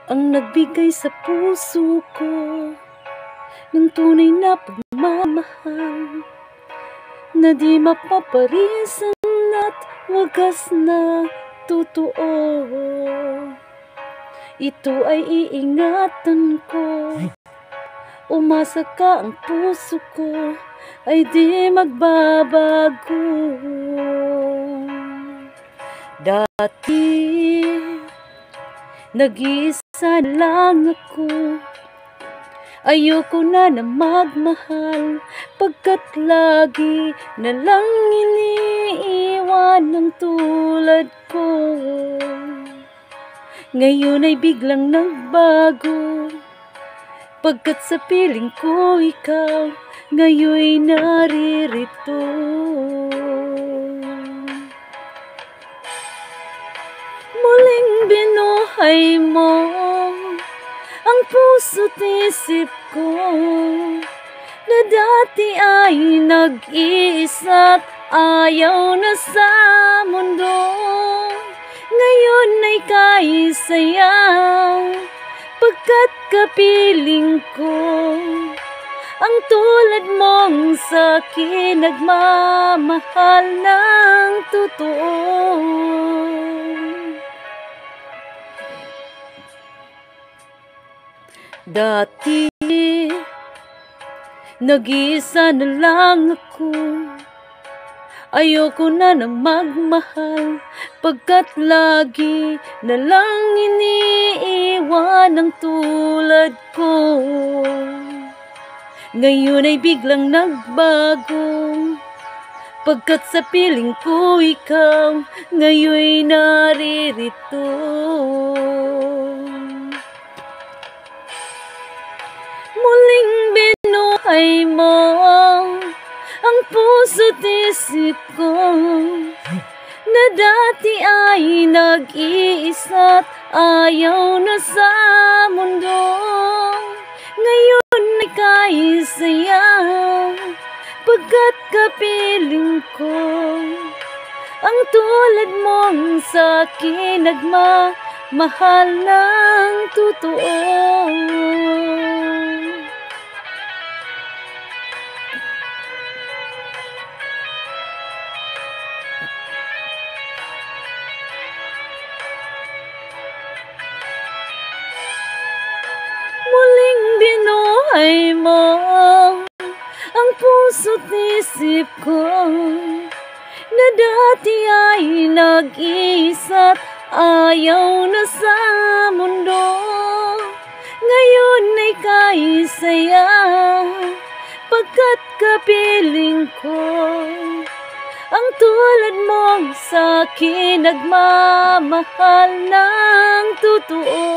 ang nagbigay sa puso ko ng tunay na pagmamahal na di mapaparisan at wagas na totoo. Ito ay iingatan ko, umasa ka, ang puso ko ay di magbabago. Dati nag-iisa lang ako, ayoko na magmahal, pagkat lagi na lang iniiwan ng tulad ko. Ngayon ay biglang nagbago, pagkat sa piling ko ikaw ngayon'y naririto. Muling binuhay mo ang puso't isip ko na dati ay nag-iisa't ayaw na sa mundo. Ngayon ay kaisaya, pagkat kapiling ko ang tulad mong sa'kin nagmamahal ng totoo. Dati nag-iisa na lang ako, ayoko na magmahal, pagkat lagi na lang iniiwan ang tulad ko. Ngayon ay biglang nagbago, pagkat sa piling ko ikaw ngayon'y naririto. Muling binuhay mo ang puso't isip ko na dati ay nag-iisa't ayaw na sa mundo. Ngayon ay kaisaya, pagkat kapiling ko ang tulad mong sa'kin nagmamahal ng totoo. Muling binuhay mo ang puso't isip ko na dati ay nag-iisa't ayaw na sa mundo. Ngayon ay kaisaya, pagkat kapiling ko ang tulad mong sa'kin nagmamahal ng totoo.